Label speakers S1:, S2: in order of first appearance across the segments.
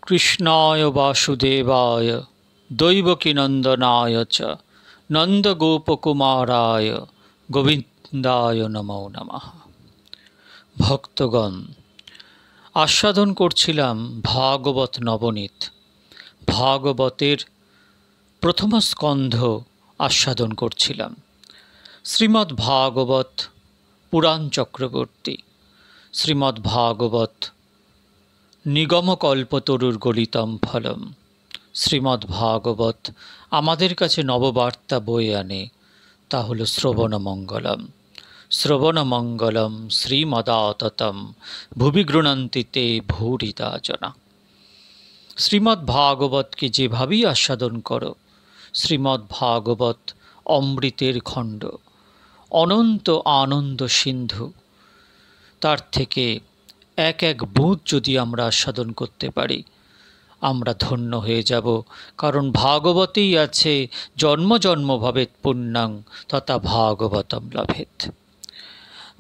S1: कृष्णाय वासुदेवाय दैवकीनंदनाय च नंदगोपकुमाराय गोविंदाय नमो नमः। भक्तगण, आस्वादन करछिलाम भागवत नवनीत। भागवतेर प्रथम स्कंध आस्वादन करछिलाम। श्रीमद् भागवत पुराण चक्रवर्ती, श्रीमद् भागवत निगमकल्पतरुर गलितम फलम। श्रीमद् भागवत आमादेर काछे नवबार्ता बয়ে आने, ता हलो श्रवणमंगलम। श्रवणमंगलम श्रीमदाततम भुवि गृह्णन्ति ते भूरिदा जना। श्रीमद् भागवत के जेभावेই आस्वादन करो, श्रीमद् भागवत अमृतेर खंड, अनंत आनंद सिंधु। तार थेके एक एक बुँद यदि आमरा आस्वादन करते पारी आमरा धन्य हये যাব। कारण भागवतेই আছে जन्म जन्म भवेत् पुण्यं तथा भागवतम लभेत्।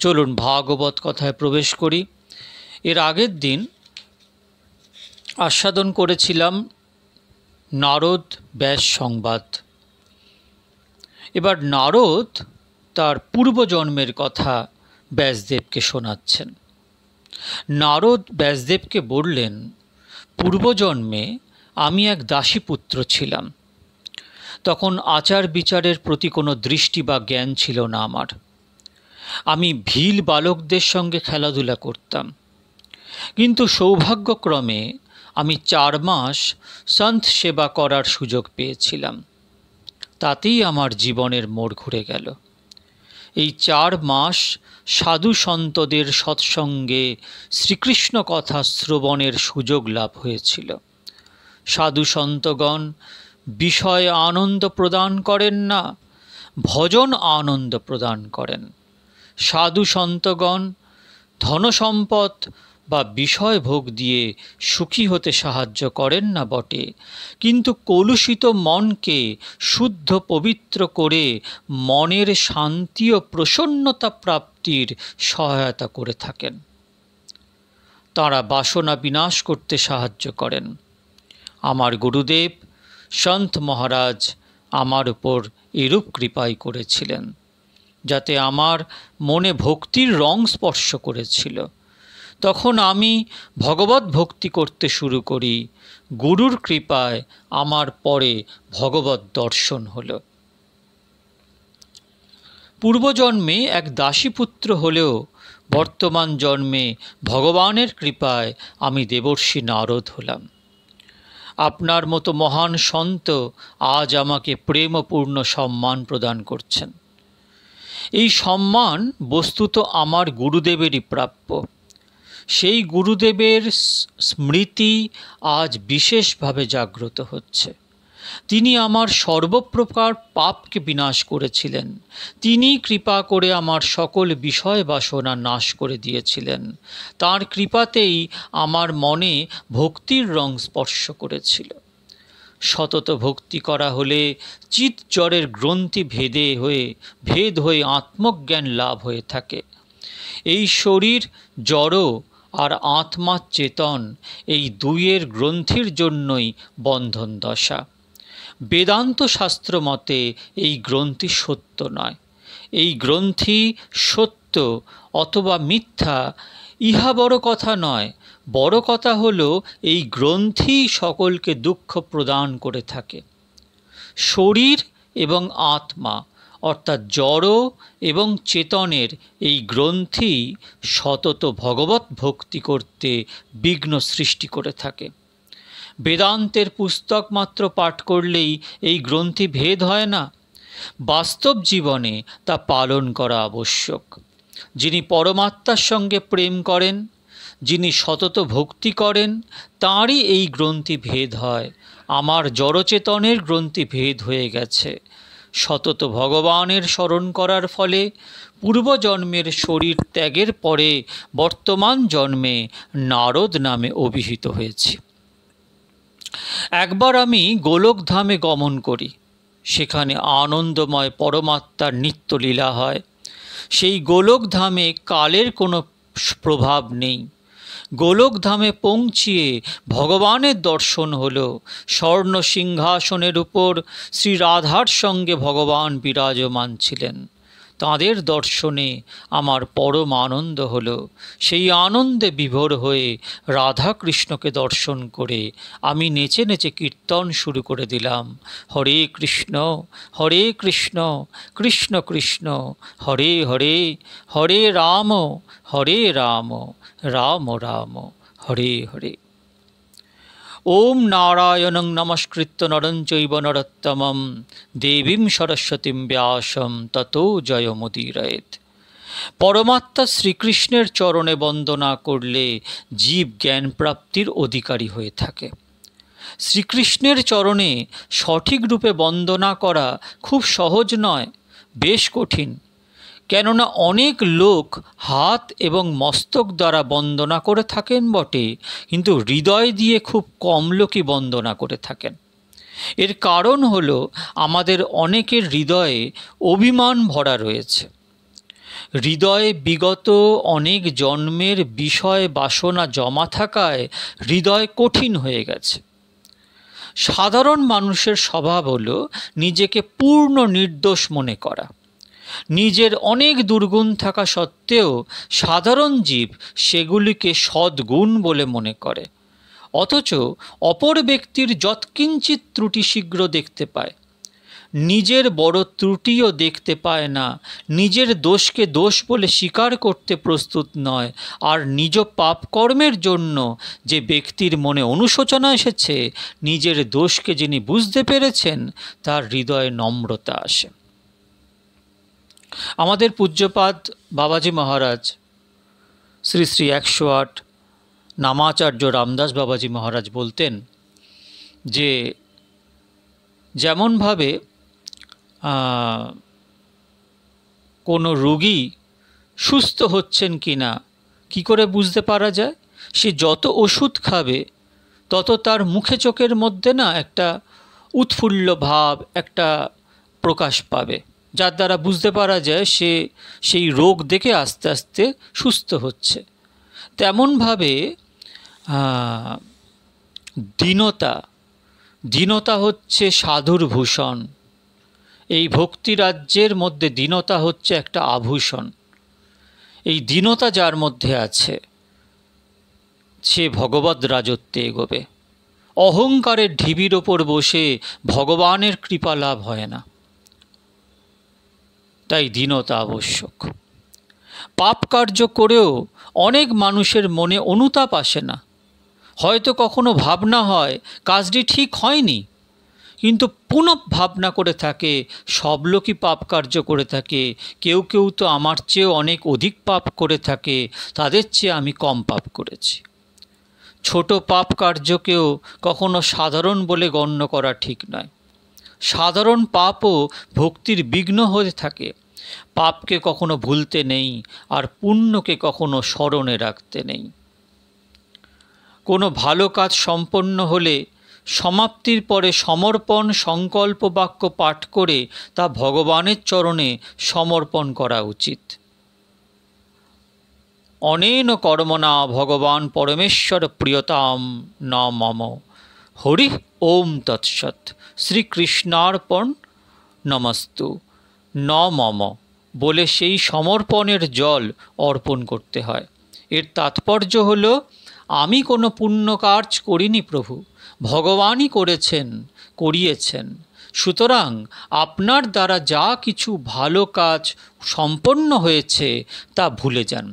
S1: चलुन भागवत कथाय प्रवेश करी। एर आगेर दिन आस्वादन करेছিলাম नारद व्यास संवाद। एबार नारद तार पूर्वजन्मेर कथा व्यासदेवके शोनाচ্ছেন। नारद व्यासदेवके बोललेन, पूर्वजन्मे आमी एक दासीपुत्र छिलाम। तखन आचार विचारेर प्रति कोनो दृष्टि बा ज्ञान छिलो ना आमार। आमी भील बालकदेर संगे खेलाधुला करताम, किन्तु सौभाग्यक्रमे आमी 4 मास सन्त सेवा करार सुयोग पेयेछिलाम। तातेई आमार जीवनेर मोड़ घुरे गेल। এই 4 मास साधु सन्तदेर सत्संगे श्रीकृष्ण कथा श्रवणेर सुयोग लाभ हयेछिल। साधु सन्तगण विषय आनंद प्रदान करें ना, भजन आनंद प्रदान करें। साधु सन्तगण धन सम्पद बा विषय भोग दिए सुखी होते साहाय्य करें ना बटे, किन्तु कलुषित मन के शुद्ध पवित्र करे मनेर शांति और प्रसन्नता प्राप्तिर सहायता करे थाकेन। तारा बासना विनाश करते साहाय्य करें। आमार गुरुदेव सन्त महाराज आमार उपर एरूप कृपाई करेछिलेन, जाते आमार मने भक्तिर रंग स्पर्श करेछिल। तखन आमी भगवत भक्ति करते शुरू करी। गुरुर कृपाय आमार परे भगवत दर्शन हलो। पूर्वजन्मे एक दासीपुत्र हलेও बर्तमान जन्मे भगवानेर कृपाय आमी देवर्षि नारद हलाम। आपनार मतो महान सन्त आज आमाके प्रेमपूर्ण सम्मान प्रदान करछेन। এই सम्मान बस्तुत आमार गुरुदेवेरই प्राप्य। সেই গুরুদেবের স্মৃতি আজ বিশেষভাবে জাগ্রত হচ্ছে। তিনি আমার সর্বপ্রকার পাপকে বিনাশ করেছিলেন। তিনি কৃপা করে আমার সকল বিষয় বাসনা নাশ করে দিয়েছিলেন। তার কৃপাতেই আমার মনে ভক্তির রং স্পর্শ করেছিল। সতত ভক্তি করা হলে চিৎ জড়ের গ্রন্থি ভেদ হয়ে আত্মজ্ঞান লাভ হয়ে থাকে। এই শরীর জড় আর आत्मा चेतन এই দুইয়ের গ্রন্থির জন্যই বন্ধন দশা। বেদান্ত শাস্ত্র মতে এই গ্রন্থি সত্য নয়। এই গ্রন্থি সত্য অথবা মিথ্যা ইহা বড় কথা নয়। বড় কথা হলো এই গ্রন্থি সকলকে দুঃখ প্রদান করে থাকে। শরীর এবং আত্মা অর্থাৎ জড় এবং চেতনের এই গ্রন্থি সতত ভগবত ভক্তি করতে বিঘ্ন সৃষ্টি করে থাকে। বেদান্তের পুস্তক মাত্র পাঠ করলেই এই গ্রন্থি ভেদ হয় না। বাস্তব জীবনে তা পালন করা আবশ্যক। যিনি পরমাত্মার সঙ্গে প্রেম করেন, যিনি সতত ভক্তি করেন, তাঁরই এই গ্রন্থি ভেদ হয়। আমার জড়চেতনের গ্রন্থি ভেদ হয়ে গেছে। সতত ভগবানের স্মরণ করার ফলে পূর্বজন্মের শরীর ত্যাগের পরে বর্তমান জন্মে নারদ নামে অভিহিত হয়েছি। একবার আমি গোলকধামে গমন করি। সেখানে আনন্দময় পরমাত্মার নিত্য লীলা হয়। সেই গোলকধামে কালের কোনো প্রভাব নেই। গোলকধামে পৌঁছিয়ে ভগবানের দর্শন হলো। স্বর্ণ সিংহাসনের উপর শ্রী রাধার সঙ্গে ভগবান বিরাজমান ছিলেন। তাঁদের দর্শনে আমার পরম আনন্দ হলো। সেই আনন্দে বিভোর হয়ে রাধা কৃষ্ণকে দর্শন করে আমি নেচে নেচে কীর্তন শুরু করে দিলাম। হরে কৃষ্ণ কৃষ্ণ কৃষ্ণ হরে হরে, হরে রাম রাম রাম হরে হরে। ওম নারায়ণং নমস্কৃত্য নরং চৈব নরোত্তমং দেবীং সরস্বতীং ব্যাসং ততো জয়মুদীরয়েৎ। পরমাত্মা শ্রীকৃষ্ণের চরণে বন্দনা করলে জীব জ্ঞান প্রাপ্তির অধিকারী হয়ে থাকে। শ্রীকৃষ্ণের চরণে সঠিক রূপে বন্দনা করা খুব সহজ নয়, বেশ কঠিন। কেননা অনেক লোক হাত এবং মস্তক দ্বারা বন্দনা করে থাকেন বটে, কিন্তু হৃদয় দিয়ে খুব কম লোকই বন্দনা করে থাকেন। এর কারণ হলো আমাদের অনেকের হৃদয়ে অভিমান ভরা রয়েছে। হৃদয়ে বিগত অনেক জন্মের বিষয় বাসনা জমা থাকায় হৃদয় কঠিন হয়ে গেছে। সাধারণ মানুষের স্বভাব হলো নিজেকে পূর্ণ নির্দোষ মনে করা। নিজের অনেক দুর্গুণ থাকা সত্ত্বেও সাধারণ জীব সেগুলিকে সদ্গুণ বলে মনে করে, অথচ অপর ব্যক্তির যৎকিঞ্চিৎ ত্রুটি শীঘ্র দেখতে পায়। নিজের বড় ত্রুটিও দেখতে পায় না, নিজের দোষকে দোষ বলে স্বীকার করতে প্রস্তুত নয়। আর নিজ পাপ কর্মের জন্য যে ব্যক্তির মনে অনুশোচনা এসেছে, নিজের দোষকে যিনি বুঝতে পেরেছেন, তার হৃদয়ে নম্রতা আসে। আমাদের পূজ্যপাদ বাবাজি মহারাজ শ্রী শ্রী 108 নামাচার্য রামদাস বাবাজি মহারাজ বলতেন যে যেমনভাবে কোনো রোগী সুস্থ হচ্ছেন কি না কী করে বুঝতে পারা যায়? সে যত ওষুধ খাবে তত তার মুখে চোখের মধ্যে না একটা উৎফুল্ল ভাব একটা প্রকাশ পাবে, যার দ্বারা বুঝতে পারা যায় সে সেই রোগ দেখে আস্তে আস্তে সুস্থ হচ্ছে। তেমনভাবে দীনতা হচ্ছে সাধুর ভূষণ। এই ভক্তি রাজ্যের মধ্যে দীনতা হচ্ছে একটা আভূষণ। এই দীনতা যার মধ্যে আছে সে ভগবদ রাজত্বে এগোবে। অহংকারের ঢিবির ওপর বসে ভগবানের কৃপা লাভ হয় না, তাই দীনতা আবশ্যক। পাপ কার্য করেও অনেক মানুষের মনে অনুতাপ আসে না। হয়তো কখনো ভাবনা হয় কাজটি ঠিক হয়নি, কিন্তু পুনঃ ভাবনা করে থাকে সব লোকই পাপ কার্য করে থাকে, কেউ কেউ তো আমার চেয়েও অনেক অধিক পাপ করে থাকে, তাদের চেয়ে আমি কম পাপ করেছি। ছোট পাপ কার্যকেও কখনো সাধারণ বলে গণ্য করা ঠিক নয়। সাধারণ পাপও ভক্তির বিঘ্ন হয়ে থাকে। পাপকে কখনো ভুলতে নেই, আর পুণ্যকে কখনো স্মরণে রাখতে নেই। কোনো ভালো কাজ সম্পন্ন হলে সমাপ্তির পরে সমর্পণ সংকল্প বাক্য পাঠ করে তা ভগবানের চরণে সমর্পণ করা উচিত। অনেন কর্মণা ভগবান পরমেশ্বর প্রিয়তাম ন মম। হরি ওম তৎসৎ। শ্রীকৃষ্ণার্পণ নমস্তু ন মম বলে সেই সমর্পণের জল অর্পণ করতে হয়। এর তাৎপর্য হলো আমি কোনো পুণ্য কাজ করিনি প্রভু, ভগবানই করিয়েছেন। সুতরাং আপনার দ্বারা যা কিছু ভালো কাজ সম্পন্ন হয়েছে তা ভুলে যান।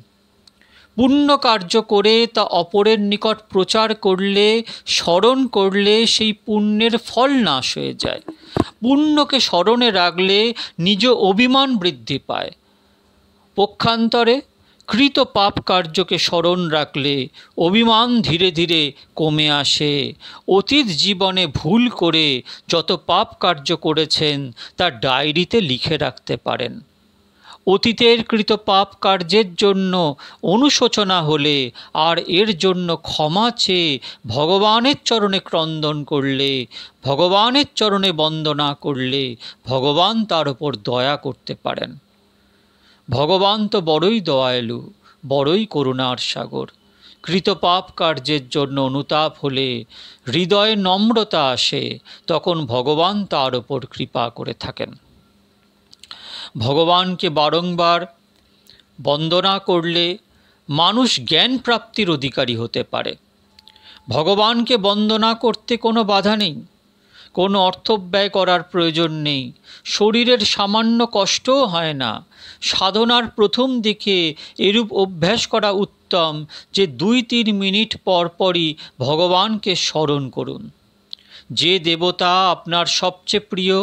S1: পুণ্য কার্য করে তা অপরের নিকট প্রচার করলে, স্মরণ করলে সেই পুণ্যের ফল নাশ হয়ে যায়। পুণ্যকে স্মরণে রাখলে নিজ অভিমান বৃদ্ধি পায়। পক্ষান্তরে কৃত পাপ কার্যকে স্মরণ রাখলে অভিমান ধীরে ধীরে কমে আসে। অতীত জীবনে ভুল করে যত পাপ কার্য করেছেন তা ডায়েরিতে লিখে রাখতে পারেন। অতীতের কৃত পাপ কার্যের জন্য অনুশোচনা হলে আর এর জন্য ক্ষমা চেয়ে ভগবানের চরণে ক্রন্দন করলে, ভগবানের চরণে বন্দনা করলে ভগবান তার উপর দয়া করতে পারেন। ভগবান তো বড়ই দয়ালু, বড়ই করুণার সাগর। কৃতপাপ কার্যের জন্য অনুতাপ হলে, হৃদয়ে নম্রতা আসে, তখন ভগবান তার ওপর কৃপা করে থাকেন। ভগবানকে বারংবার বন্দনা করলে মানুষ জ্ঞান প্রাপ্তির অধিকারী হতে পারে। ভগবানকে বন্দনা করতে কোনো বাধা নেই, কোনো অর্থব্যয় করার প্রয়োজন নেই, শরীরের সামান্য কষ্টও হয় না। সাধনার প্রথম দিকে এরূপ অভ্যাস করা উত্তম যে 2-3 মিনিট পর পরই ভগবানকে স্মরণ করুন। যে দেবতা আপনার সবচেয়ে প্রিয়,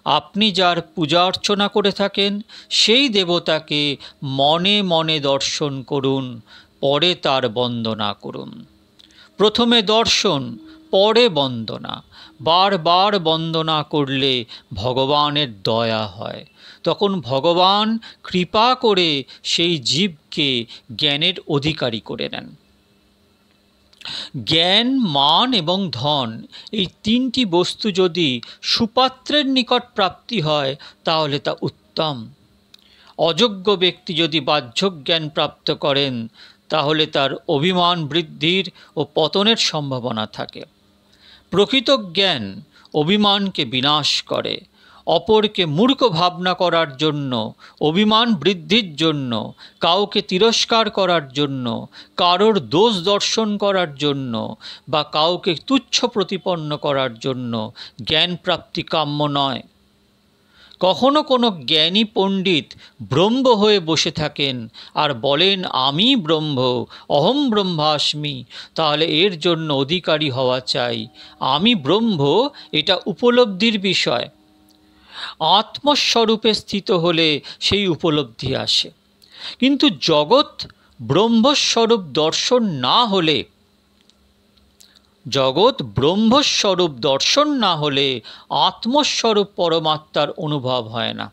S1: আপনি যার পূজা অর্চনা করে থাকেন, সেই দেবতাকে মনে মনে দর্শন করুন, পরে তার বন্দনা করুন। প্রথমে দর্শন, পরে বন্দনা। বারবার বন্দনা করলে ভগবানের দয়া হয়, তখন ভগবান কৃপা করে সেই জীবকে জ্ঞানের অধিকারী করে নেন। জ্ঞান, মান এবং ধন, এই 3টি বস্তু যদি সুপাত্রের নিকট প্রাপ্তি হয় তাহলে তা উত্তম। অযোগ্য ব্যক্তি যদি বাহ্যক জ্ঞান প্রাপ্ত করেন তাহলে তার অভিমান বৃদ্ধির ও পতনের সম্ভাবনা থাকে। প্রকৃত জ্ঞান অভিমানকে বিনাশ করে। অপরকে মূর্খ ভাবনা করার জন্য, অভিমান বৃদ্ধির জন্য, কাউকে তিরস্কার করার জন্য, কারোর দোষ দর্শন করার জন্য বা কাউকে তুচ্ছ প্রতিপন্ন করার জন্য জ্ঞান প্রাপ্তি কাম্য নয়। কখনো কোনো জ্ঞানী পণ্ডিত ব্রহ্ম হয়ে বসে থাকেন আর বলেন আমি ব্রহ্ম, অহম ব্রহ্মাস্মি, তাহলে এর জন্য অধিকারী হওয়া চাই। আমি ব্রহ্ম, এটা উপলব্ধির বিষয়। আত্মস্বরূপে স্থিত হলে সেই উপলব্ধি আসে। কিন্তু জগৎ ব্রহ্মস্বরূপ দর্শন না হলে, আত্মস্বরূপ পরমাত্মার অনুভব হয় না।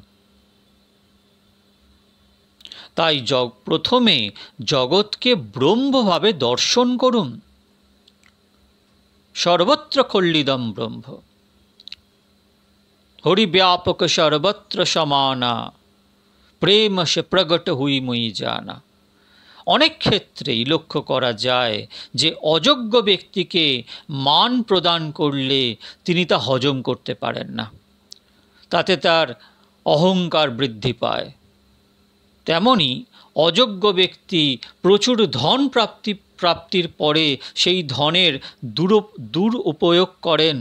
S1: তাই প্রথমে জগৎকে ব্রহ্মভাবে দর্শন করুন। সর্বত্র খল্লিদম ব্রহ্ম, হরি ব্যাপক সর্বত্র সমানা, প্রেম সে প্রগট হুই মুই জানা। অনেক ক্ষেত্রেই লক্ষ্য করা যায় যে অযোগ্য ব্যক্তিকে মান প্রদান করলে তিনি তা হজম করতে পারেন না, তাতে তার অহংকার বৃদ্ধি পায়। তেমনি অযোগ্য ব্যক্তি প্রচুর ধন প্রাপ্তির পরে সেই ধনের দুরুপয়োগ করেন,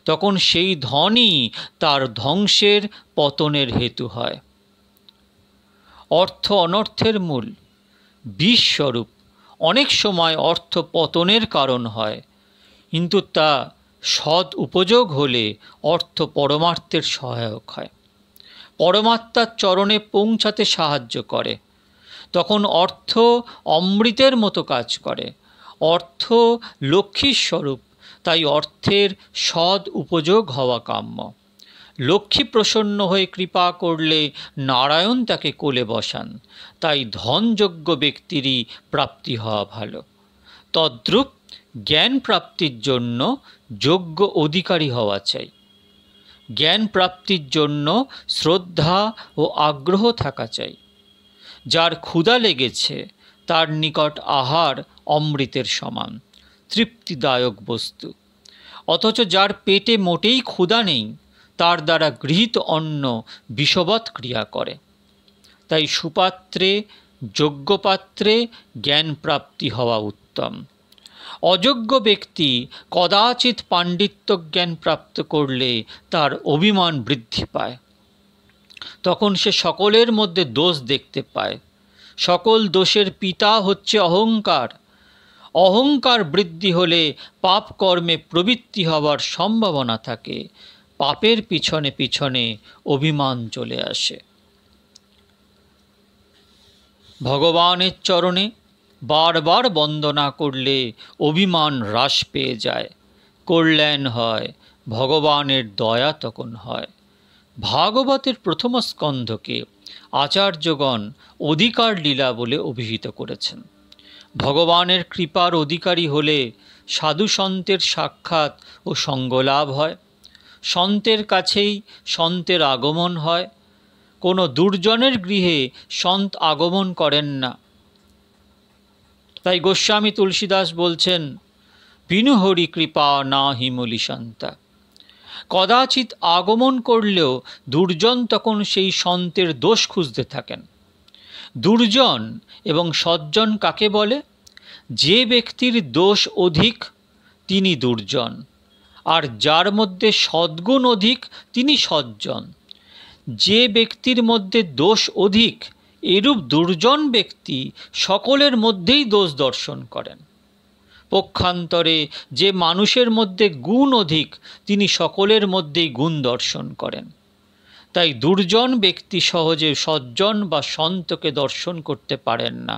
S1: তখন সেই ধনই তার ধ্বংসের, পতনের হেতু হয়। অর্থ অনর্থের মূল, বিষস্বরূপ। অনেক সময় অর্থ পতনের কারণ হয়, কিন্তু তা সৎ উপযোগ হলে অর্থ পরমার্থের সহায়ক হয়, পরমাত্মার চরণে পৌঁছাতে সাহায্য করে। তখন অর্থ অমৃতের মতো কাজ করে। অর্থ লক্ষ্মীর স্বরূপ, তাই অর্থের সৎ উপযোগ হওয়া কাম্য। লক্ষ্মী প্রসন্ন হয়ে কৃপা করলে নারায়ণ তাকে কোলে বসান, তাই ধনযোগ্য ব্যক্তিরই প্রাপ্তি হওয়া ভালো। তদ্রূপ জ্ঞান প্রাপ্তির জন্য যোগ্য অধিকারী হওয়া চাই। জ্ঞান প্রাপ্তির জন্য শ্রদ্ধা ও আগ্রহ থাকা চাই। যার ক্ষুধা লেগেছে তার নিকট আহার অমৃতের সমান, তৃপ্তিদায়ক বস্তু। অথচ যার পেটে মোটেই ক্ষুধা নেই, তার দ্বারা গৃহীত অন্ন বিষবৎ ক্রিয়া করে। তাই সুপাত্রে, যোগ্য পাত্রে জ্ঞান প্রাপ্তি হওয়া উত্তম। অযোগ্য ব্যক্তি কদাচিৎ পাণ্ডিত্য জ্ঞান প্রাপ্ত করলে তার অভিমান বৃদ্ধি পায়। তখন সে সকলের মধ্যে দোষ দেখতে পায়। সকল দোষের পিতা হচ্ছে অহংকার। অহংকার বৃদ্ধি হলে পাপ কর্মে প্রবৃত্তি হওয়ার সম্ভাবনা থাকে। পাপের পিছনে পিছনে অভিমান চলে আসে। ভগবানের চরণে বারবার বন্দনা করলে অভিমান হ্রাস পেয়ে যায়, কল্যাণ হয়, ভগবানের দয়া তখন হয়। ভাগবতের প্রথম স্কন্ধকে আচার্যগণ অধিকার লীলা বলে অভিহিত করেছেন। ভগবানের কৃপার অধিকারী হলে সাধু সন্তের সাক্ষাৎ ও সঙ্গলাভ হয়। সন্তের কাছেই সন্তের আগমন হয়। কোনো দুর্জনের গৃহে সন্ত আগমন করেন না। তাই গোস্বামী তুলসীদাস বলছেন, বিনু হরি কৃপা না হিমলি শান্তা। কদাচিৎ আগমন করলেও দুর্জন তখন সেই সন্তের দোষ খুঁজতে থাকেন। দুর্জন এবং সজ্জন কাকে বলে? যে ব্যক্তির দোষ অধিক তিনি দুর্জন, আর যার মধ্যে সদ্গুণ অধিক তিনি সজ্জন। যে ব্যক্তির মধ্যে দোষ অধিক এরূপ দুর্জন ব্যক্তি সকলের মধ্যেই দোষ দর্শন করেন। পক্ষান্তরে যে মানুষের মধ্যে গুণ অধিক তিনি সকলের মধ্যেই গুণ দর্শন করেন। তাই দুর্জন ব্যক্তি সহজে সজ্জন বা সন্তকে দর্শন করতে পারেন না।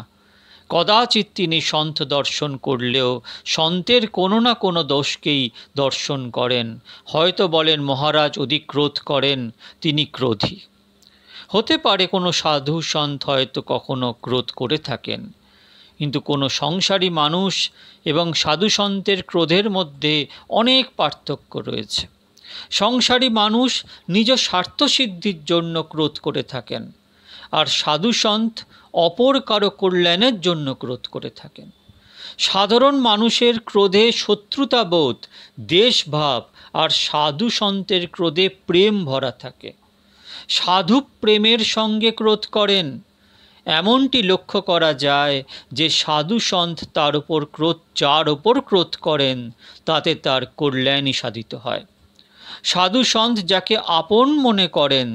S1: কদাচিৎ তিনি সন্ত দর্শন করলেও সন্তের কোনো না কোনো দোষকেই দর্শন করেন। হয়তো বলেন মহারাজ অধিক ক্রোধ করেন, তিনি ক্রোধী। হতে পারে কোনো সাধু সন্ত হয়তো কখনো ক্রোধ করে থাকেন, কিন্তু কোনো সংসারী মানুষ এবং সাধু সন্তের ক্রোধের মধ্যে অনেক পার্থক্য রয়েছে। সংসারী মানুষ নিজ স্বার্থসিদ্ধির জন্য ক্রোধ করে থাকেন, আর সাধু সন্ত অপর কারো কল্যাণের জন্য ক্রোধ করে থাকেন। সাধারণ মানুষের ক্রোধে শত্রুতাবোধ, দেশভাব, আর সাধু সন্তের ক্রোধে প্রেম ভরা থাকে। সাধু প্রেমের সঙ্গে ক্রোধ করেন। এমনটি লক্ষ্য করা যায় যে সাধু সন্ত যার ওপর ক্রোধ করেন তাতে তার কল্যাণই সাধিত হয়। সাধু সন্ত যাকে আপন মনে করেন,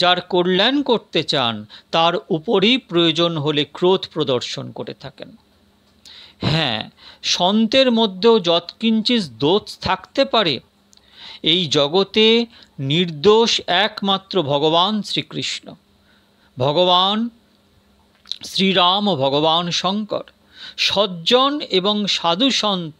S1: যার কল্যাণ করতে চান, তার উপরই প্রয়োজন হলে ক্রোধ প্রদর্শন করে থাকেন। হ্যাঁ, সন্তের মধ্যেও যৎকিঞ্চিৎ দোষ থাকতে পারে। এই জগতে নির্দোষ একমাত্র ভগবান শ্রীকৃষ্ণ, ভগবান শ্রীরাম ও ভগবান শঙ্কর। সজ্জন এবং সাধু সন্ত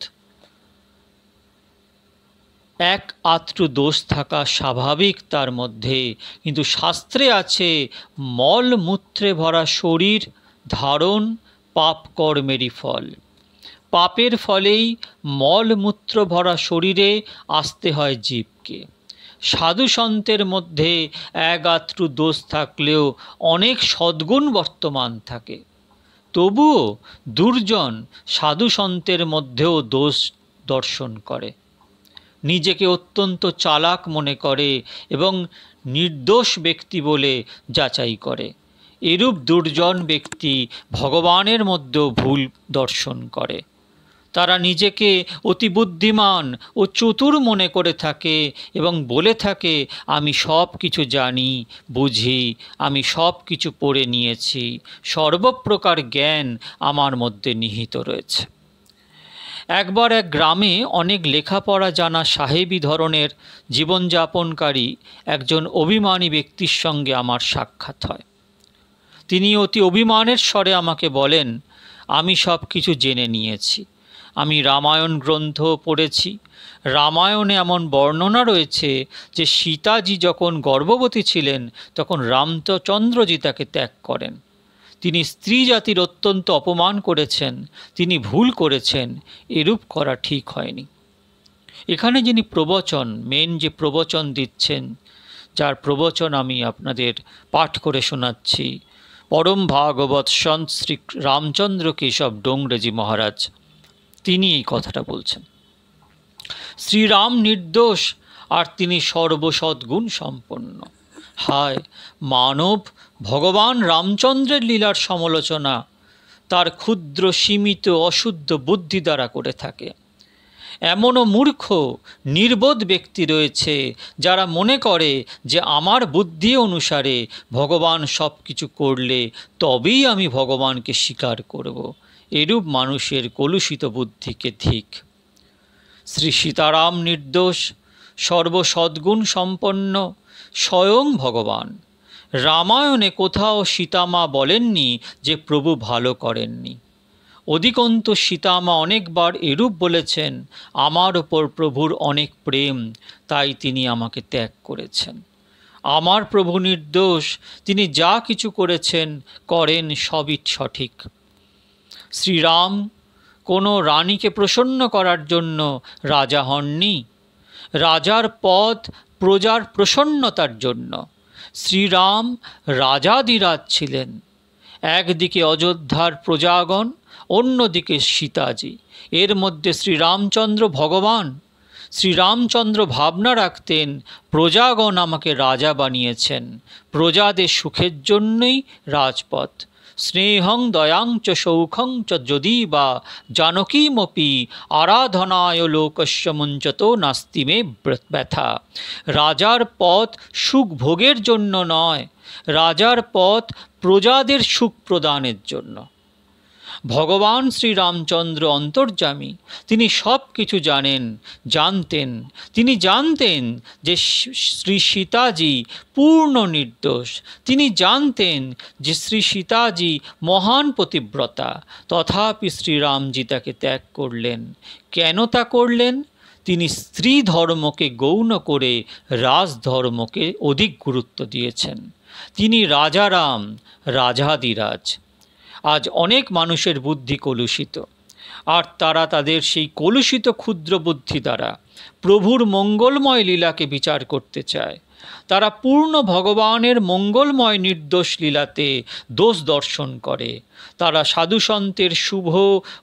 S1: এক আত্র দোষ থাকা স্বাভাবিক তার মধ্যে, কিন্তু শাস্ত্রে আছে মল মূত্রে ভরা শরীর ধারণ পাপ কর্মেরই ফল। পাপের ফলেই মল মূত্র ভরা শরীরে আসতে হয় জীবকে। সাধু সন্তের মধ্যে একাত্র দোষ থাকলেও অনেক সদ্গুণ বর্তমান থাকে। তবুও দুর্জন সাধু সন্তের মধ্যেও দোষ দর্শন করে, নিজেকে অত্যন্ত চালাক মনে করে এবং নির্দোষ ব্যক্তি বলে যাচাই করে। এরূপ দুর্জন ব্যক্তি ভগবানের মধ্যেও ভুল দর্শন করে। তারা নিজেকে অতি বুদ্ধিমান ও চতুর মনে করে থাকে এবং বলে থাকে, আমি সব কিছু জানি বুঝি, আমি সব কিছু পড়ে নিয়েছি, সর্বপ্রকার জ্ঞান আমার মধ্যে নিহিত রয়েছে। একবার এক গ্রামে অনেক লেখাপড়া জানা সাহেবী ধরনের জীবনযাপনকারী একজন অভিমানী ব্যক্তির সঙ্গে আমার সাক্ষাৎ হয়। তিনি অতি অভিমানের স্বরে আমাকে বলেন, আমি সব কিছু জেনে নিয়েছি, আমি রামায়ণ গ্রন্থ পড়েছি। রামায়ণে এমন বর্ণনা রয়েছে যে সীতাজি যখন গর্ভবতী ছিলেন তখন রামচন্দ্রজি তাকে ত্যাগ করেন। তিনি স্ত্রী জাতির অত্যন্ত অপমান করেছেন, তিনি ভুল করেছেন, এরূপ করা ঠিক হয়নি। এখানে যিনি মেন যে প্রবচন দিচ্ছেন, যার প্রবচন আমি আপনাদের পাঠ করে শোনাচ্ছি, পরম ভাগবত সন্ত শ্রী রামচন্দ্র কেশব ডোংরেজি মহারাজ, তিনি এই কথাটা বলছেন। শ্রীরাম নির্দোষ আর তিনি সর্বসদ্গুণ সম্পন্ন। হায় মানব ভগবান রামচন্দ্রের লীলার সমালোচনা তার ক্ষুদ্র সীমিত অশুদ্ধ বুদ্ধি দ্বারা করে থাকে। এমনও মূর্খ নির্বোধ ব্যক্তি রয়েছে যারা মনে করে যে আমার বুদ্ধি অনুসারে ভগবান সব কিছু করলে তবেই আমি ভগবানকে স্বীকার করব। এরূপ মানুষের কলুষিত বুদ্ধিকে ধিক। শ্রী সীতারাম নির্দোষ, সর্বসদ্গুণ সম্পন্ন, স্বয়ং ভগবান। রামায়ণে কোথাও সীতামা বলেননি যে প্রভু ভালো করেননি। অধিকন্তু সীতামা অনেকবার এরূপ বলেছেন, আমার ওপর প্রভুর অনেক প্রেম, তাই তিনি আমাকে ত্যাগ করেছেন। আমার প্রভু নির্দোষ, তিনি যা কিছু করেন সবই সঠিক। শ্রীরাম কোনো রানীকে প্রসন্ন করার জন্য রাজা হননি। রাজার পদ প্রজার প্রসন্নতার জন্য। শ্রীরাম রাজাদিরাজ ছিলেন। একদিকে অযোধ্যার প্রজাগণ, অন্যদিকে সীতাজি। এর মধ্যে শ্রীরামচন্দ্র ভগবান। শ্রীরামচন্দ্র ভাবনা রাখতেন, প্রজাগণ আমাকে রাজা বানিয়েছেন, প্রজাদের সুখের জন্যই রাজপথ। স্নেহং দয়াং চ সৌখং চ যদি বা জানকীমপি আরাধনায় লোকস্য মুঞ্চত নাস্তি মে ব্যথা। রাজার পথ সুখ ভোগের জন্য নয়, রাজার পথ প্রজাদের সুখ প্রদানের জন্য। ভগবান শ্রীরামচন্দ্র অন্তর্যামী, তিনি সব কিছু জানতেন। তিনি জানতেন যে শ্রী সীতাজি পূর্ণ নির্দোষ। তিনি জানতেন যে শ্রী সীতাজি মহান পতিব্রতা। তথাপি শ্রীরামজি তাকে ত্যাগ করলেন। কেন তা করলেন? তিনি স্ত্রী ধর্মকে গৌণ করে রাজধর্মকে অধিক গুরুত্ব দিয়েছেন। তিনি রাজারাম, রাজাধিরাজ। আজ অনেক মানুষের বুদ্ধি কলুষিত, আর তারা তাদের সেই কলুষিত ক্ষুদ্র বুদ্ধি দ্বারা প্রভুর মঙ্গলময় লীলাকে বিচার করতে চায়। তারা পূর্ণ ভগবানের মঙ্গলময় নির্দোষ লীলাতে দোষ দর্শন করে। তারা সাধুসন্তের শুভ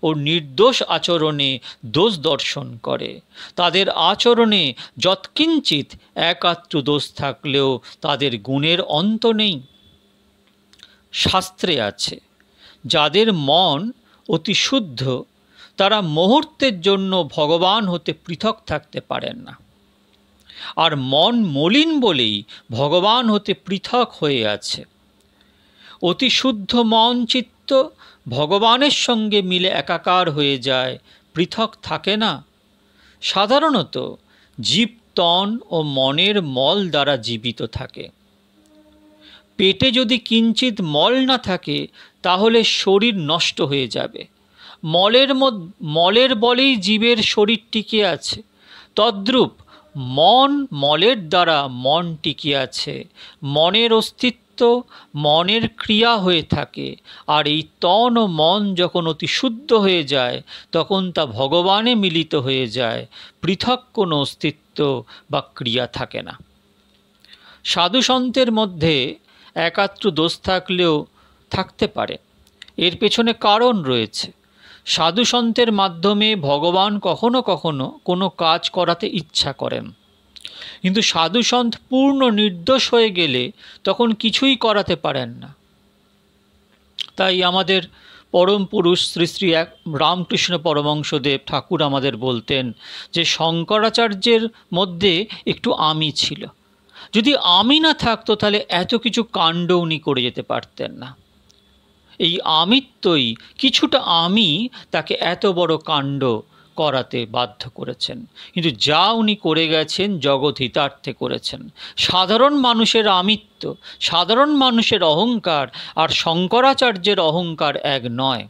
S1: ও নির্দোষ আচরণে দোষ দর্শন করে। তাদের আচরণে যৎকিঞ্চিৎ একাত্র দোষ থাকলেও তাদের গুণের অন্ত নেই। শাস্ত্রে আছে, যাদের মন অতি শুদ্ধ তারা মুহূর্তের জন্য ভগবান হতে পৃথক থাকতে পারেন না। আর মন মলিন বলেই ভগবান হতে পৃথক হয়ে আছে। অতি শুদ্ধ মন চিত্ত ভগবানের সঙ্গে মিলে একাকার হয়ে যায়, পৃথক থাকে না। সাধারণত জীব তন ও মনের মল দ্বারা জীবিত থাকে। পেটে যদি কিঞ্চিত মল না থাকে তাহলে শরীর নষ্ট হয়ে যাবে। মলের বলেই জীবের শরীর টিকে আছে। তদ্রূপ মলের দ্বারা মন টিকে আছে। মনের অস্তিত্ব মনের ক্রিয়া হয়ে থাকে। আর এই তন ও মন যখন অতি শুদ্ধ হয়ে যায় তখন তা ভগবানে মিলিত হয়ে যায়। পৃথক কোনো অস্তিত্ব বা ক্রিয়া থাকে না। সাধু সন্তের মধ্যে একাত্র দোষ থাকলেও থাকতে পারে। এর পেছনে কারণ রয়েছে। সাধু সন্তের মাধ্যমে ভগবান কখনো কখনো কোনো কাজ করাতে ইচ্ছা করেন, কিন্তু সাধু সন্ত পূর্ণ নির্দোষ হয়ে গেলে তখন কিছুই করাতে পারেন না। তাই আমাদের পরম পুরুষ শ্রী শ্রী রামকৃষ্ণ পরমহংসদেব ঠাকুর আমাদের বলতেন যে শঙ্করাচার্যের মধ্যে একটু আমি ছিল। যদি আমি না থাকতো তাহলে এত কিছু কাণ্ড উনি করে যেতে পারতেন না। এই আমিত্বই, কিছুটা আমি তাকে এত বড় কাণ্ড করাতে বাধ্য করেছেন। কিন্তু যা উনি করে গেছেন জগৎ হিতার্থে করেছেন। সাধারণ মানুষের আমিত্ব, সাধারণ মানুষের অহংকার আর শঙ্করাচার্যের অহংকার এক নয়।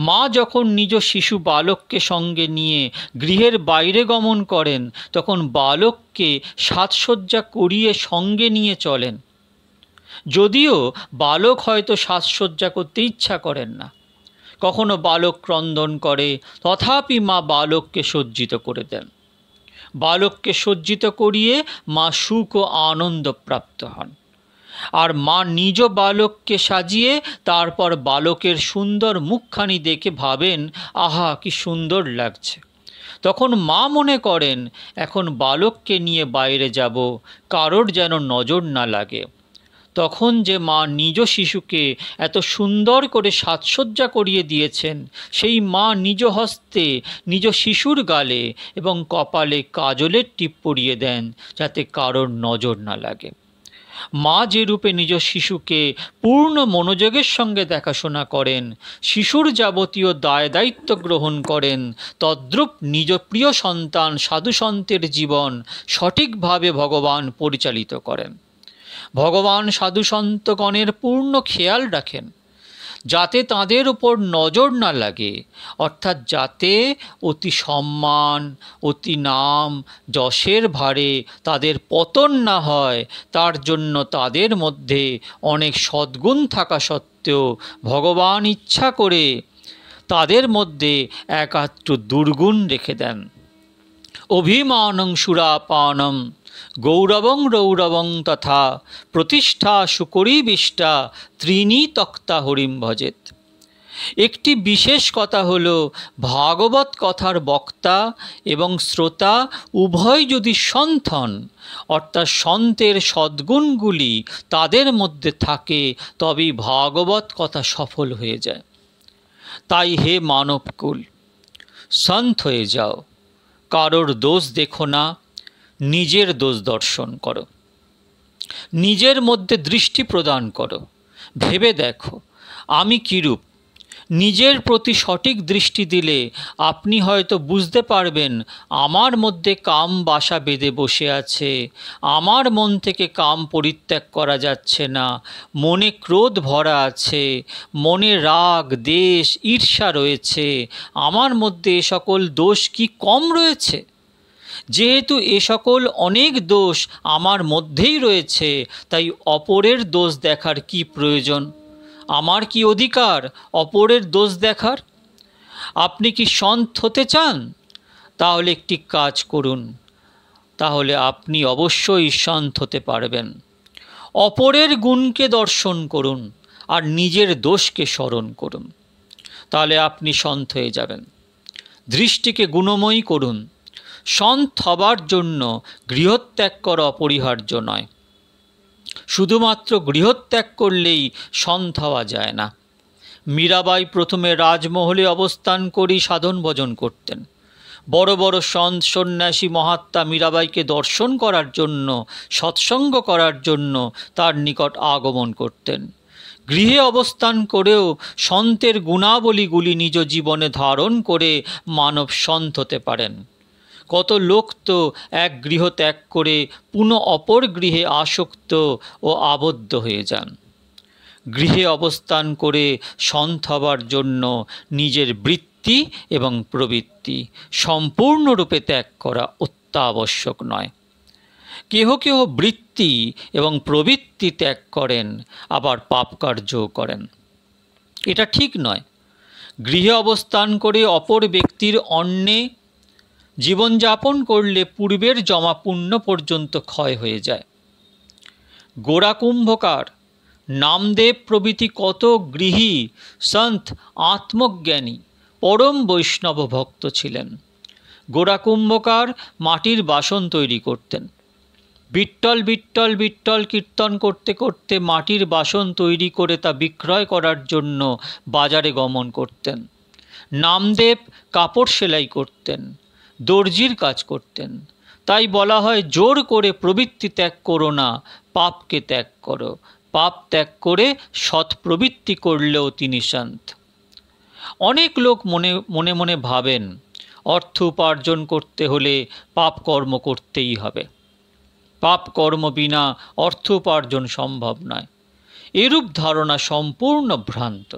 S1: মা যখন নিজ শিশু বালককে সঙ্গে নিয়ে গৃহের বাইরে গমন করেন তখন বালককে সাজসজ্জা করিয়ে সঙ্গে নিয়ে চলেন। যদিও বালক হয়তো সাজসজ্জা করতে ইচ্ছা করেন না, কখনো বালক ক্রন্দন করে, তথাপি মা বালককে সজ্জিত করে দেন। বালককে সজ্জিত করিয়ে মা সুখ ও আনন্দ প্রাপ্ত হন। আর মা নিজ বালককে সাজিয়ে তারপর বালকের সুন্দর মুখখানি দেখে ভাবেন, আহা কি সুন্দর লাগছে। তখন মা মনে করেন এখন বালককে নিয়ে বাইরে যাব, কারোর যেন নজর না লাগে। তখন যে মা নিজ শিশুকে এত সুন্দর করে সাজসজ্জা করিয়ে দিয়েছেন, সেই মা নিজ হস্তে নিজ শিশুর গালে এবং কপালে কাজলের টিপ পরিয়ে দেন যাতে কারোর নজর না লাগে। মা যে রূপে নিজ শিশুকে পূর্ণ মনোযোগের সঙ্গে দেখাশোনা করেন, শিশুর যাবতীয় দায় দায়িত্ব গ্রহণ করেন, তদ্রূপ নিজ প্রিয় সন্তান সাধু সন্তের জীবন সঠিকভাবে ভগবান পরিচালিত করেন। ভগবান সাধু সন্তগণের পূর্ণ খেয়াল রাখেন যাতে তাদের উপর নজর না লাগে, অর্থাৎ যাতে অতি সম্মান অতি নাম যশের ভারে তাদের পতন না হয়। তার জন্য তাদের মধ্যে অনেক সদ্গুণ থাকা সত্ত্বেও ভগবান ইচ্ছা করে তাদের মধ্যে একাত্র দুর্গুণ রেখে দেন। অভিমানং সুরাপানম গৌরবং রৌরবং তথা প্রতিষ্ঠা সুকরীবিষ্টা ত্রিণী তক্তা হরিম ভজেত। একটি বিশেষ কথা হলো, ভাগবত কথার বক্তা এবং শ্রোতা উভয় যদি সন্ত হন, অর্থাৎ সন্তের সদ্গুণগুলি তাদের মধ্যে থাকে, তবেই ভাগবত কথা সফল হয়ে যায়। তাই হে মানবকুল, সন্ত হয়ে যাও, কারোর দোষ দেখো না, নিজের দোষ দর্শন করো, নিজের মধ্যে দৃষ্টি প্রদান করো, ভেবে দেখো আমি কিরূপ। নিজের প্রতি সঠিক দৃষ্টি দিলে আপনি হয়তো বুঝতে পারবেন আমার মধ্যে কাম বাসা বেঁধে বসে আছে, আমার মন থেকে কাম পরিত্যাগ করা যাচ্ছে না, মনে ক্রোধ ভরা আছে, মনে রাগ দ্বেষ ঈর্ষা রয়েছে, আমার মধ্যে এ সকল দোষ কি কম রয়েছে? যেহেতু এ সকল অনেক দোষ আমার মধ্যেই রয়েছে, তাই অপরের দোষ দেখার কি প্রয়োজন? আমার কি অধিকার অপরের দোষ দেখার? আপনি কি সন্ত হতে চান? তাহলে একটি কাজ করুন, তাহলে আপনি অবশ্যই সন্ত হতে পারবেন। অপরের গুণকে দর্শন করুন আর নিজের দোষকে স্মরণ করুন, তাহলে আপনি সন্ত হয়ে যাবেন। দৃষ্টিকে গুণময়ী করুন। সন্ত হবার জন্য গৃহত্যাগ করা অপরিহার্য নয়। শুধুমাত্র গৃহত্যাগ করলেই সন্ত হওয়া যায় না। মীরাবাই প্রথমে রাজমহলে অবস্থান করেই সাধন ভজন করতেন। বড় বড় সন্ত সন্ন্যাসী মহাত্মা মীরাবাইকে দর্শন করার জন্য, সৎসঙ্গ করার জন্য তার নিকট আগমন করতেন। গৃহে অবস্থান করেও সন্তের গুণাবলীগুলি নিজ জীবনে ধারণ করে মানব সন্ত হতে পারেন। কত লোক তো এক গৃহ ত্যাগ করে পুনঃ অপর গৃহে আসক্ত ও আবদ্ধ হয়ে যান। গৃহে অবস্থান করে সন্ত হবার জন্য নিজের বৃত্তি এবং প্রবৃত্তি সম্পূর্ণরূপে ত্যাগ করা অত্যাবশ্যক নয়। কেহ কেহ বৃত্তি এবং প্রবৃত্তি ত্যাগ করেন, আবার পাপ কার্যও করেন। এটা ঠিক নয়। গৃহে অবস্থান করে অপর ব্যক্তির অন্নে জীবনযাপন করলে পূর্বের জমা পুণ্য পর্যন্ত ক্ষয় হয়ে যায়। গোরা কুম্ভকার, নামদেব প্রভৃতি কত গৃহী সন্ত আত্মজ্ঞানী পরম বৈষ্ণব ভক্ত ছিলেন। গোরা কুম্ভকার মাটির বাসন তৈরি করতেন। বিট্টল বিট্টল বিট্টল কীর্তন করতে করতে মাটির বাসন তৈরি করে তা বিক্রয় করার জন্য বাজারে গমন করতেন। নামদেব কাপড় সেলাই করতেন, দর্জির কাজ করতেন। তাই বলা হয়, জোর করে প্রবৃত্তি ত্যাগ করো না, পাপকে ত্যাগ করো। পাপ ত্যাগ করে সৎ প্রবৃত্তি করলেও তিনি সন্ত। অনেক লোক মনে মনে ভাবেন অর্থ উপার্জন করতে হলে পাপ কর্ম করতেই হবে, পাপ কর্ম বিনা অর্থ উপার্জন সম্ভব নয়। এরূপ ধারণা সম্পূর্ণ ভ্রান্ত।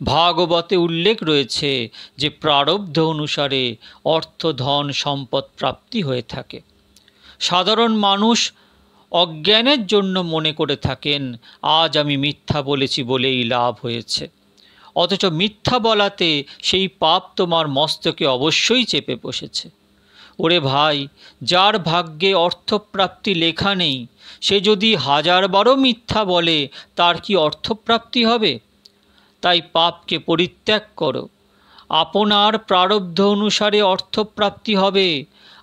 S1: ভাগবতে উল্লেখ রয়েছে যে প্রারব্ধ অনুসারে অর্থ ধন সম্পদ প্রাপ্তি হয়ে থাকে। সাধারণ মানুষ অজ্ঞানের জন্য মনে করে থাকেন আজ আমি মিথ্যা বলেছি বলেই লাভ হয়েছে, অথচ মিথ্যা বলাতে সেই পাপ তোমার মস্তকে অবশ্যই চেপে বসেছে। ওরে ভাই, যার ভাগ্যে অর্থপ্রাপ্তি লেখা নেই, সে যদি 1000বারও মিথ্যা বলে তার কি অর্থপ্রাপ্তি হবে? তাই পাপকে পরিত্যাগ করো। আপনার প্রারব্ধ অনুসারে অর্থপ্রাপ্তি হবে,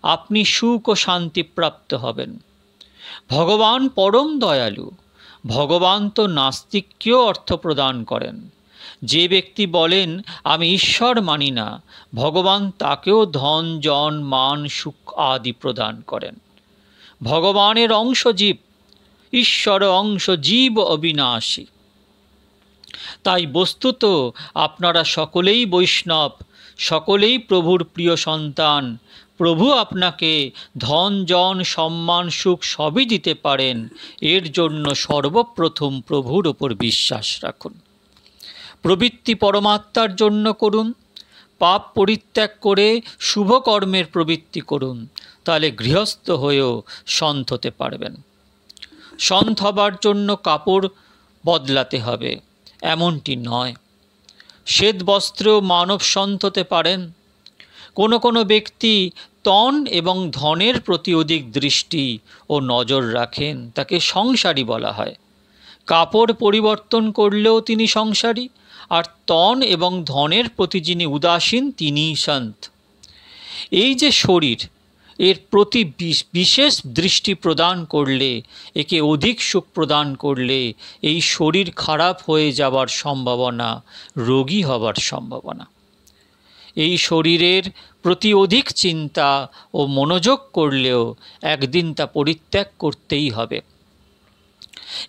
S1: আপনি সুখ ও শান্তি প্রাপ্ত হবেন। ভগবান পরম দয়ালু। ভগবান তো নাস্তিককেও অর্থ প্রদান করেন। যে ব্যক্তি বলেন আমি ঈশ্বর মানি না, ভগবান তাকেও ধন জন মান সুখ আদি প্রদান করেন। ভগবানের অংশ জীব, ঈশ্বর অংশ জীব অবিনাশী। তাই বস্তুত আপনারা সকলেই বৈষ্ণব, সকলেই প্রভুর প্রিয় সন্তান। প্রভু আপনাকে ধন জন সম্মান সুখ সবই দিতে পারেন। এর জন্য সর্বপ্রথম প্রভুর ওপর বিশ্বাস রাখুন। প্রবৃত্তি পরমাত্মার জন্য করুন। পাপ পরিত্যাগ করে শুভ কর্মের প্রবৃত্তি করুন, তাহলে গৃহস্থ হয়েও সন্ত হতে পারবেন। সন্ত হবার জন্য কাপড় বদলাতে হবে এমনটি নয়। শ্বেত বস্ত্রেও মানব সন্ত হতে পারেন। কোনো ব্যক্তি তন এবং ধনের প্রতি অধিক দৃষ্টি ও নজর রাখেন, তাকে সংসারী বলা হয়। কাপড় পরিবর্তন করলেও তিনি সংসারী, আর তন এবং ধনের প্রতি যিনি উদাসীন তিনিই সন্ত। এই যে শরীর, এর প্রতি বিশেষ দৃষ্টি প্রদান করলে, একে অধিক সুখ প্রদান করলে এই শরীর খারাপ হয়ে যাবার সম্ভাবনা, রোগী হবার সম্ভাবনা। এই শরীরের প্রতি অধিক চিন্তা ও মনোযোগ করলেও একদিন তা পরিত্যাগ করতেই হবে।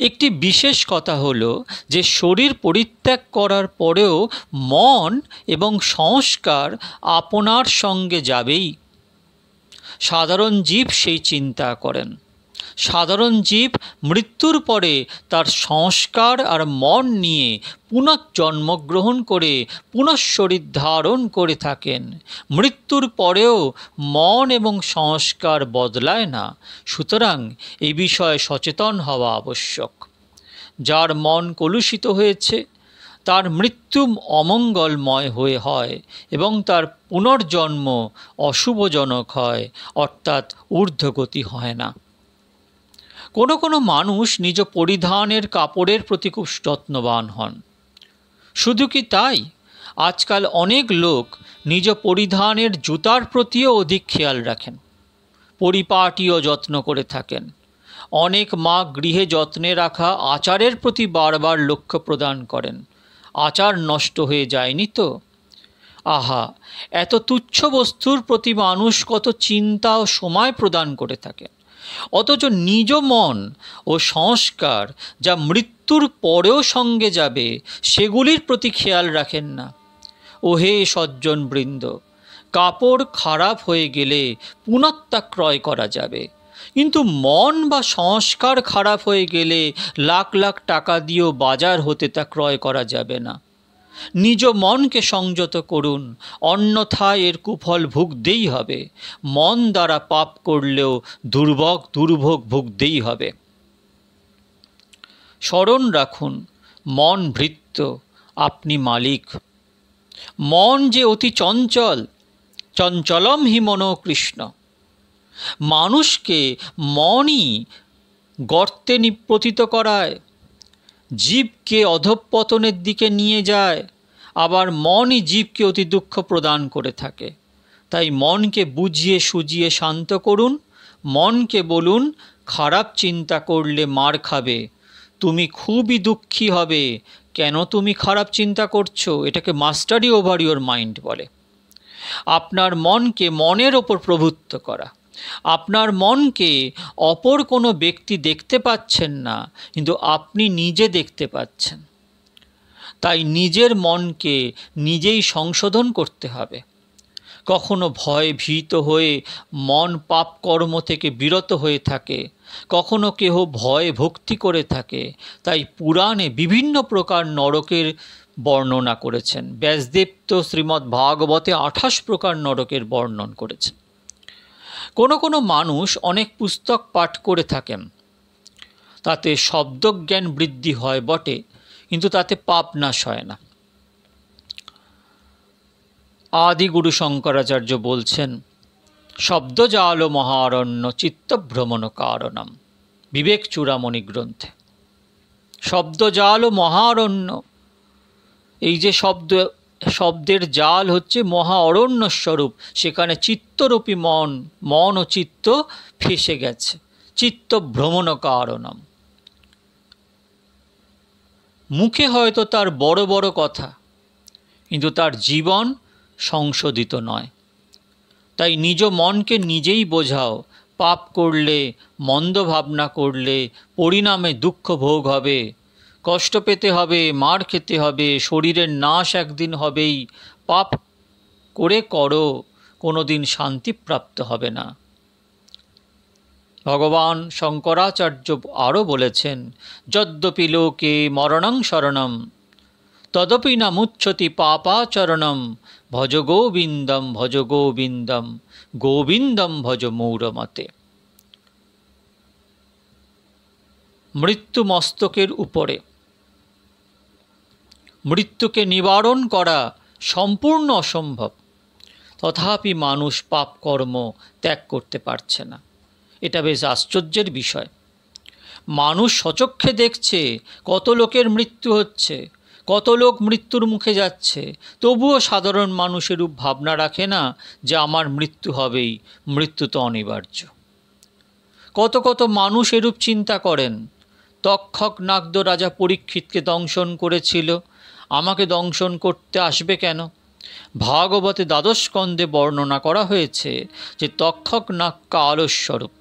S1: একটি বিশেষ কথা হলো যে শরীর পরিত্যাগ করার পরেও মন এবং সংস্কার আপনার সঙ্গে যাবেই। সাধারণ জীব সেই চিন্তা করেন। সাধারণ জীব মৃত্যুর পরে তার সংস্কার আর মন নিয়ে পুনঃ জন্মগ্রহণ করে পুনঃ শরীর ধারণ করে থাকেন। মৃত্যুর পরেও মন এবং সংস্কার বদলায় না। সুতরাং এই বিষয়ে সচেতন হওয়া আবশ্যক। যার মন কলুষিত হয়েছে তার মৃত্যু অমঙ্গলময় হয়ে হয় এবং তার পুনর্জন্ম অশুভজনক হয়, অর্থাৎ ঊর্ধ্বগতি হয় না। কোনো কোনো মানুষ নিজ পরিধানের কাপড়ের প্রতি খুব যত্নবান হন। শুধু কি তাই, আজকাল অনেক লোক নিজ পরিধানের জুতার প্রতিও অধিক খেয়াল রাখেন, পরিপাটিও যত্ন করে থাকেন। অনেক মা গৃহে যত্নে রাখা আচারের প্রতি বারবার লক্ষ্য প্রদান করেন, আচার নষ্ট হয়ে যায়নি তো। আহা, এত তুচ্ছ বস্তুর প্রতি মানুষ কত চিন্তা ও সময় প্রদান করে থাকেন, অথচ নিজ মন ও সংস্কার যা মৃত্যুর পরেও সঙ্গে যাবে সেগুলির প্রতি খেয়াল রাখেন না। ওহে সজ্জন বৃন্দ, কাপড় খারাপ হয়ে গেলে পুনঃ তা ক্রয় করা যাবে, কিন্তু মন বা সংস্কার খারাপ হয়ে গেলে লাখ লাখ টাকা দিয়েও বাজার হতে তা ক্রয় করা যাবে না। নিজ মনকে সংযত করুন, অন্যথায় এর কুফল ভুগতেই হবে। মন দ্বারা পাপ করলেও দুর্ভোগ ভুগতেই হবে। স্মরণ রাখুন, মন ভৃত্য, আপনি মালিক। মন যে অতি চঞ্চল, চঞ্চলম হি মনো কৃষ্ণ। মানুষকে মনই গর্তে নিপতিত করায়, জীবকে অধঃপতনের দিকে নিয়ে যায়, আবার মনই জীবকে অতি দুঃখ প্রদান করে থাকে। তাই মনকে বুঝিয়ে সুজিয়ে শান্ত করুন। মনকে বলুন, খারাপ চিন্তা করলে মার খাবে, তুমি খুবই দুঃখী হবে। কেন তুমি খারাপ চিন্তা করছো? এটাকে মাস্টারি ওভার ইওর মাইন্ড বলে। আপনার মনকে মনের ওপর প্রভুত্ব করা। আপনার মনকে অপর কোনো ব্যক্তি দেখতে পাচ্ছেন না, কিন্তু আপনি নিজে দেখতে পাচ্ছেন। তাই নিজের মনকে নিজেই সংশোধন করতে হবে। কখনো ভয় ভীত হয়ে মন পাপ কর্ম থেকে বিরত হয়ে থাকে, কখনো কেহ ভয় ভক্তি করে থাকে। তাই পুরাণে বিভিন্ন প্রকার নরকের বর্ণনা করেছেন। ব্যাসদেব তো শ্রীমদ্ ভাগবতে 28 প্রকার নরকের বর্ণন করেছেন। কোনো কোনো মানুষ অনেক পুস্তক পাঠ করে থাকেন, তাতে শব্দজ্ঞান বৃদ্ধি হয় বটে, কিন্তু তাতে পাপ নাশ হয় না। আদি গুরু শঙ্করাচার্য বলছেন, শব্দজাল মহারণ্য চিত্তভ্রমণ কারণম, বিবেক চূড়ামণি গ্রন্থে। শব্দজাল মহারণ্য, এই যে শব্দের জাল হচ্ছে মহা অরণ্য স্বরূপ, সেখানে চিত্তরূপী মন ও চিত্ত ফেসে গেছে। চিত্তভ্রমণ কারণম। মুখে হয়তো তার বড় বড় কথা, কিন্তু তার জীবন সংশোধিত নয়। তাই নিজ মনকে নিজেই বোঝাও। পাপ করলে, মন্দ ভাবনা করলে পরিণামে দুঃখ ভোগ হবে, কষ্ট পেতে হবে, মার খেতে হবে, শরীরের নাশ একদিন হবেই। পাপ করে করো, কোনো দিন শান্তিপ্রাপ্ত হবে না। ভগবান শঙ্করাচার্য আরও বলেছেন, যদ্যপি লোকে মরণং শরণম তদপি না মুচ্ছতি পাপাচরণম, ভজ গোবিন্দম ভজ গোবিন্দম, গোবিন্দম ভজ মৌরমতে। মৃত্যু মস্তকের উপরে। মৃত্যুকে নিবারণ করা সম্পূর্ণ অসম্ভব, তথাপি মানুষ পাপ কর্ম ত্যাগ করতে পারছে না। এটা বেশ আশ্চর্যের বিষয়। মানুষ স্বচক্ষে দেখছে কত লোকের মৃত্যু হচ্ছে, কত লোক মৃত্যুর মুখে যাচ্ছে, তবুও সাধারণ মানুষ এরূপ ভাবনা রাখে না যে আমার মৃত্যু হবেই, মৃত্যু তো অনিবার্য। কত কত মানুষ এরূপ চিন্তা করেন, তক্ষক নাগদ রাজা পরীক্ষিতকে দংশন করেছিল, আমাকে দংশন করতে আসবে কেন? ভাগবতে দ্বাদশ স্কন্ধে বর্ণনা করা হয়েছে যে তক্ষক নাগ কালস্বরূপ।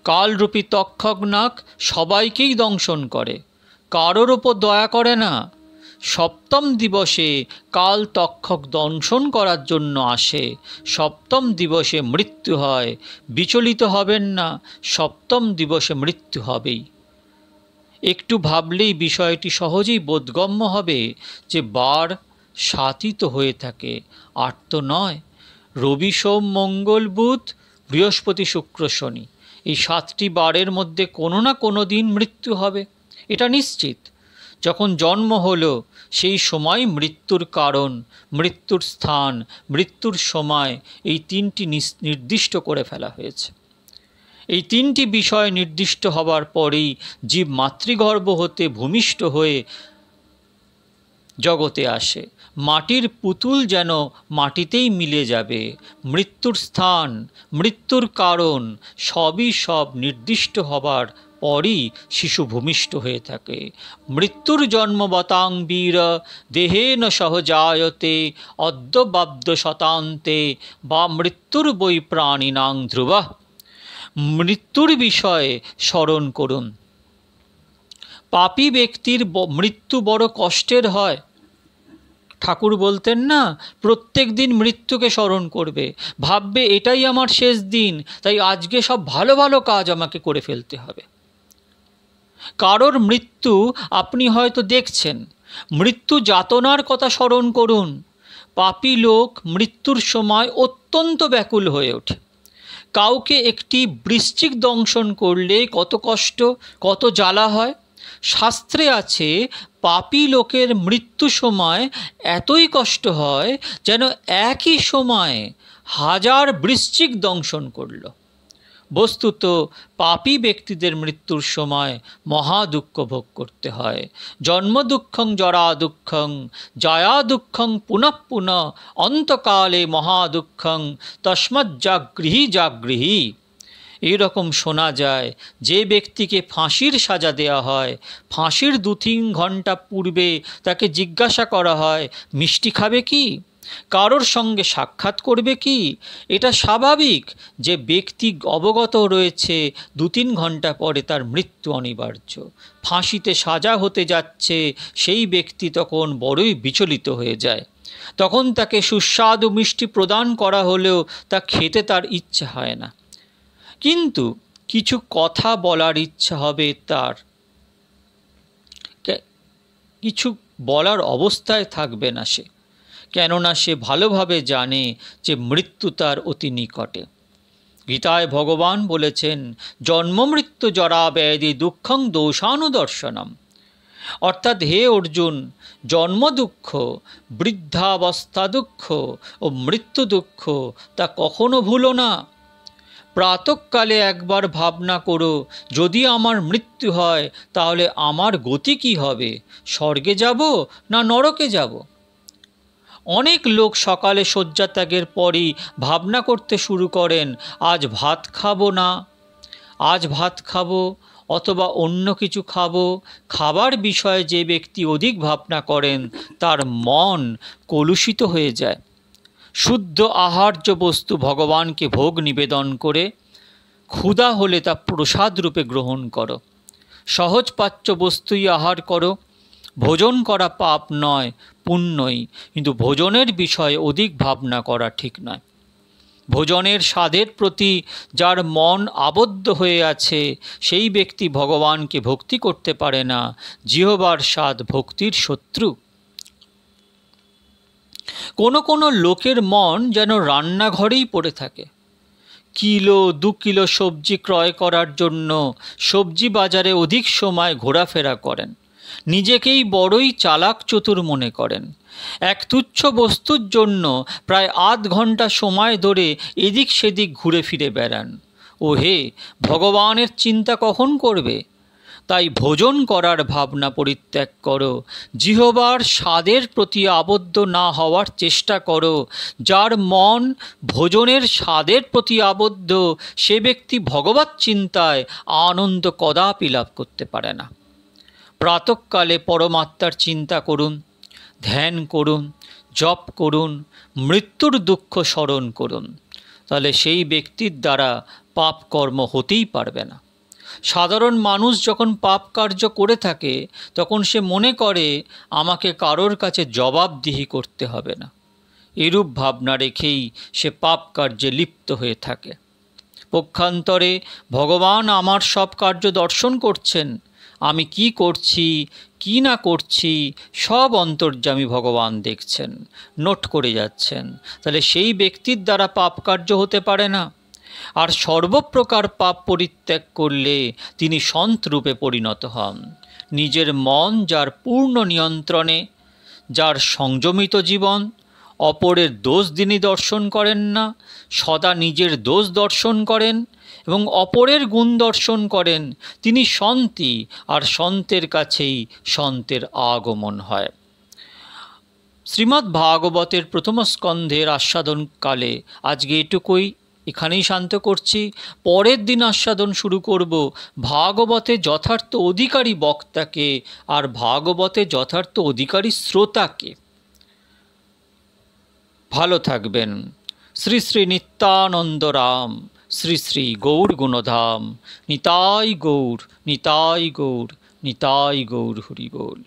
S1: কালরূপী তক্ষক নাগ সবাইকেই দংশন করে, কারোর ওপর দয়া করে না। সপ্তম দিবসে কাল তক্ষক দংশন করার জন্য আসে, সপ্তম দিবসে মৃত্যু হয়। বিচলিত হবেন না, সপ্তম দিবসে মৃত্যু হবেই। একটু ভাবলেই বিষয়টি সহজেই বোধগম্য হবে যে বার সাতিত হয়ে থাকে, 8 তো নয়। রবি সোম মঙ্গল বুধ বৃহস্পতি শুক্র শনি, এই 7টি বারের মধ্যে কোনো না কোনো দিন মৃত্যু হবে, এটা নিশ্চিত। যখন জন্ম হলো সেই সময় মৃত্যুর কারণ, মৃত্যুর স্থান, মৃত্যুর সময়, এই 3টি নির্দিষ্ট করে ফেলা হয়েছে। এই 3টি বিষয় নির্দিষ্ট হবার পরেই জীব মাতৃগর্ভ হতে ভূমিষ্ঠ হয়ে জগতে আসে। মাটির পুতুল যেন মাটিতেই মিলে যাবে। মৃত্যুর স্থান, মৃত্যুর কারণ সবই সব নির্দিষ্ট হবার পরই শিশু ভূমিষ্ঠ হয়ে থাকে। মৃত্যুর জন্মবতাং বীর দেহেন সহজায়তে অদ্যবাব্দ শতান্তে বা মৃত্যুর বৈ প্রাণিনাং ধ্রুবা। মৃত্যুর বিষয়ে স্মরণ করুন। পাপী ব্যক্তির মৃত্যু বড় কষ্টের হয়। ঠাকুর বলতেন না, প্রত্যেক দিন মৃত্যুকে স্মরণ করবে, ভাববে এটাই আমার শেষ দিন, তাই আজকে সব ভালো ভালো কাজ আমাকে করে ফেলতে হবে। কারোর মৃত্যু আপনি হয়তো দেখছেন, মৃত্যু যাতনার কথা স্মরণ করুন। পাপী লোক মৃত্যুর সময় অত্যন্ত ব্যাকুল হয়ে ওঠে। কাউকে একটি বৃশ্চিক দংশন করলে কত কষ্ট, কত জ্বালা হয়। শাস্ত্রে আছে পাপী লোকের মৃত্যু সময় এতই কষ্ট হয় যেন একই সময়ে 1000 বৃশ্চিক দংশন করল। বস্তুত পাপী ব্যক্তিদের মৃত্যুর সময় মহা দুঃখ ভোগ করতে হয়। জন্ম দুঃখং জরা দুঃখং জয়া দুঃখং পুনঃ পুনঃ অন্তকালে মহা দুঃখং তস্মাৎ জাগৃহি জাগৃহি। এইরকম শোনা যায়, যে ব্যক্তিকে ফাঁসির সাজা দেওয়া হয়, ফাঁসির 2-3 ঘন্টা পূর্বে তাকে জিজ্ঞাসা করা হয় মিষ্টি খাবে কি, কারোর সঙ্গে সাক্ষাৎ করবে কি। এটা স্বাভাবিক যে ব্যক্তি অবগত রয়েছে 2-3 ঘন্টা পরে তার মৃত্যু অনিবার্য, ফাঁসিতে সাজা হতে যাচ্ছে। সেই ব্যক্তি তখন বড়ই বিচলিত হয়ে যায়। তখন তাকে সুস্বাদু মিষ্টি প্রদান করা হলেও তা খেতে তার ইচ্ছা হয় না, কিন্তু কিছু কথা বলার ইচ্ছা হবে তার, কিছু বলার অবস্থায় থাকবে না সে, কেননা সে ভালোভাবে জানে যে মৃত্যু তার অতি নিকটে। গীতায় ভগবান বলেছেন জন্ম মৃত্যু জরা ব্যাধি দুঃখং দোষানুদর্শনম। অর্থাৎ হে অর্জুন, জন্ম দুঃখ, বৃদ্ধাবস্থা দুঃখ ও মৃত্যু দুঃখ তা কখনো ভুলো না। প্রাতঃকালে একবার ভাবনা করো, যদি আমার মৃত্যু হয় তাহলে আমার গতি কি হবে, স্বর্গে যাব না নরকে যাব। অনেক লোক সকালে শয্যাত্যাগের পরই ভাবনা করতে শুরু করেন আজ ভাত খাবো না, আজ ভাত খাবো অথবা অন্য কিছু খাবো। খাবার বিষয়ে যে ব্যক্তি অধিক ভাবনা করেন তার মন কলুষিত হয়ে যায়। শুদ্ধ আহার্য বস্তু ভগবানকে ভোগ নিবেদন করে ক্ষুধা হলে তা প্রসাদ রূপে গ্রহণ করো। সহজ পাচ্য বস্তুই আহার করো। ভোজন করা পাপ নয়, পুণ্যই, কিন্তু ভোজনের বিষয়ে অধিক ভাবনা করা ঠিক নয়। ভোজনের স্বাদের প্রতি যার মন আবদ্ধ হয়ে আছে সেই ব্যক্তি ভগবানকে ভক্তি করতে পারে না। জিহ্বার স্বাদ ভক্তির শত্রু। কোনো কোনো লোকের মন যেন রান্নাঘরেই পড়ে থাকে। কিলো 2 কিলো সবজি ক্রয় করার জন্য সবজি বাজারে অধিক সময় ঘোরাফেরা করেন। নিজেকেই বড়ই চালাক চতুর মনে করেন। এক তুচ্ছ বস্তুর জন্য প্রায় আধ ঘন্টা সময় ধরে এদিক সেদিক ঘুরে ফিরে বেড়ান। ও হে, ভগবানের চিন্তা কখন করবে? তাই ভোজন করার ভাবনা পরিত্যাগ করো, জিহ্বার স্বাদের প্রতি আবদ্ধ না হওয়ার চেষ্টা করো। যার মন ভোজনের স্বাদের প্রতি আবদ্ধ, সে ব্যক্তি ভগবৎ চিন্তায় আনন্দ কদাপি লাভ করতে পারে না। প্রাতঃকালে পরমাত্মার চিন্তা করুন, ধ্যান করুন, জপ করুন, মৃত্যুর দুঃখ স্মরণ করুন, তাহলে সেই ব্যক্তির দ্বারা পাপ কর্ম হতেই পারবে না। সাধারণ মানুষ যখন পাপ কার্য করে থাকে তখন সে মনে করে আমাকে কারোর কাছে জবাবদিহি করতে হবে না। এরূপ ভাবনা রেখেই সে পাপ কার্যে লিপ্ত হয়ে থাকে। পক্ষান্তরে ভগবান আমার সব কার্য দর্শন করছেন, আমি কি করছি কি না করছি সব অন্তর্যামী ভগবান দেখছেন, নোট করে যাচ্ছেন, তাহলে সেই ব্যক্তির দ্বারা পাপ কার্য হতে পারে না। আর সর্বপ্রকার পাপ পরিত্যাগ করলে তিনি সন্ত রূপে পরিণত হন। নিজের মন যার পূর্ণ নিয়ন্ত্রণে, যার সংযমিত জীবন, অপরের দোষ তিনি দর্শন করেন না, সদা নিজের দোষ দর্শন করেন এবং অপরের গুণ দর্শন করেন, তিনি সন্তই, আর সন্তের কাছেই সন্তের আগমন হয়। শ্রীমদ্ ভাগবতের প্রথম স্কন্ধের আস্বাদনকালে আজকে এটুকুই, এখানেই শান্ত করছি। পরের দিন আস্বাদন শুরু করব ভাগবতে যথার্থ অধিকারী বক্তাকে আর ভাগবতে যথার্থ অধিকারী শ্রোতাকে। ভালো থাকবেন। শ্রী শ্রী নিত্যানন্দ রাম, শ্রী শ্রী গৌর গুণধাম, নিতাই গৌর, নিতাই গৌর, নিতাই গৌর, হরি বল।